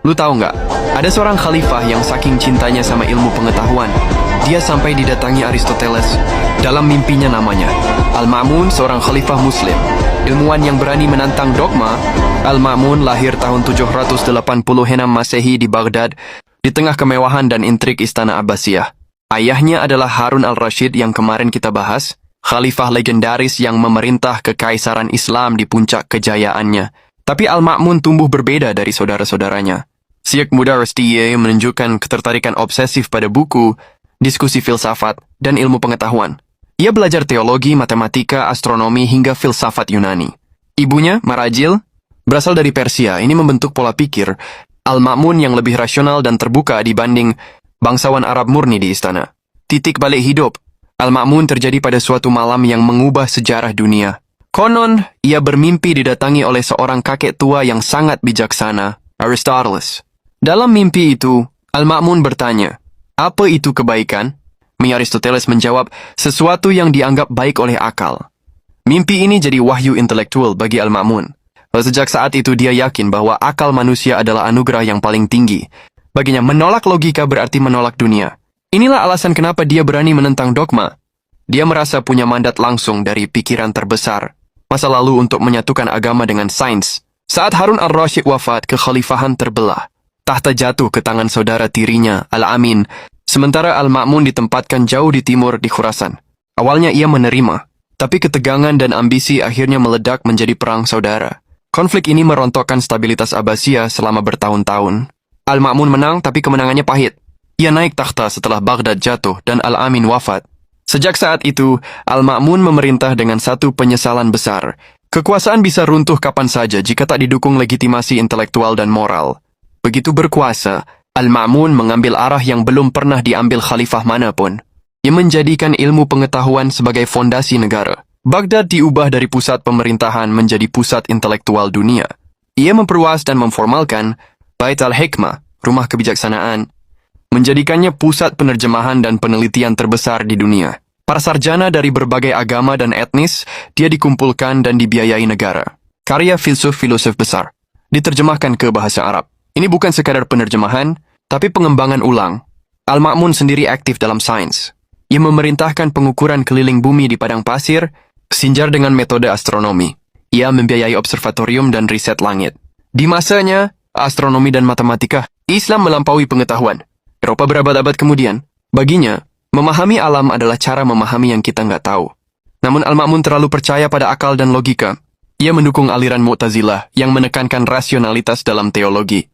Lu tahu nggak? Ada seorang khalifah yang saking cintanya sama ilmu pengetahuan, dia sampai didatangi Aristoteles. Dalam mimpinya namanya Al-Ma'mun, seorang khalifah muslim, ilmuwan yang berani menantang dogma. Al-Ma'mun lahir tahun 786 Masehi di Baghdad, di tengah kemewahan dan intrik istana Abbasiyah. Ayahnya adalah Harun al-Rashid yang kemarin kita bahas, khalifah legendaris yang memerintah kekaisaran Islam di puncak kejayaannya. Tapi Al-Ma'mun tumbuh berbeda dari saudara-saudaranya. Sejak muda Rustiye menunjukkan ketertarikan obsesif pada buku, diskusi filsafat, dan ilmu pengetahuan. Ia belajar teologi, matematika, astronomi, hingga filsafat Yunani. Ibunya, Marajil, berasal dari Persia. Ini membentuk pola pikir Al-Ma'mun yang lebih rasional dan terbuka dibanding bangsawan Arab murni di istana. Titik balik hidup Al-Ma'mun terjadi pada suatu malam yang mengubah sejarah dunia. Konon, ia bermimpi didatangi oleh seorang kakek tua yang sangat bijaksana, Aristoteles. Dalam mimpi itu, Al-Ma'mun bertanya, "Apa itu kebaikan?" Aristoteles menjawab, "Sesuatu yang dianggap baik oleh akal." Mimpi ini jadi wahyu intelektual bagi Al-Ma'mun. Sejak saat itu dia yakin bahwa akal manusia adalah anugerah yang paling tinggi. Baginya, menolak logika berarti menolak dunia. Inilah alasan kenapa dia berani menentang dogma. Dia merasa punya mandat langsung dari pikiran terbesar masa lalu untuk menyatukan agama dengan sains. Saat Harun al-Rashid wafat, kekhalifahan terbelah. Tahta jatuh ke tangan saudara tirinya, Al-Amin, sementara Al-Ma'mun ditempatkan jauh di timur di Khurasan. Awalnya ia menerima, tapi ketegangan dan ambisi akhirnya meledak menjadi perang saudara. Konflik ini merontokkan stabilitas Abbasiyah selama bertahun-tahun. Al-Ma'mun menang, tapi kemenangannya pahit. Ia naik takhta setelah Baghdad jatuh dan Al-Amin wafat. Sejak saat itu, Al-Ma'mun memerintah dengan satu penyesalan besar. Kekuasaan bisa runtuh kapan saja jika tak didukung legitimasi intelektual dan moral. Begitu berkuasa, Al-Ma'mun mengambil arah yang belum pernah diambil khalifah manapun. Ia menjadikan ilmu pengetahuan sebagai fondasi negara. Baghdad diubah dari pusat pemerintahan menjadi pusat intelektual dunia. Ia memperluas dan memformalkan Bait al-Hikmah, rumah kebijaksanaan, menjadikannya pusat penerjemahan dan penelitian terbesar di dunia. Para sarjana dari berbagai agama dan etnis, dia dikumpulkan dan dibiayai negara. Karya filsuf-filsuf besar diterjemahkan ke bahasa Arab. Ini bukan sekadar penerjemahan, tapi pengembangan ulang. Al-Ma'mun sendiri aktif dalam sains. Ia memerintahkan pengukuran keliling bumi di padang pasir, sinjar dengan metode astronomi. Ia membiayai observatorium dan riset langit. Di masanya, astronomi dan matematika, Islam melampaui pengetahuan. Eropa berabad-abad kemudian, baginya, memahami alam adalah cara memahami yang kita nggak tahu. Namun Al-Ma'mun terlalu percaya pada akal dan logika. Ia mendukung aliran Mu'tazilah yang menekankan rasionalitas dalam teologi.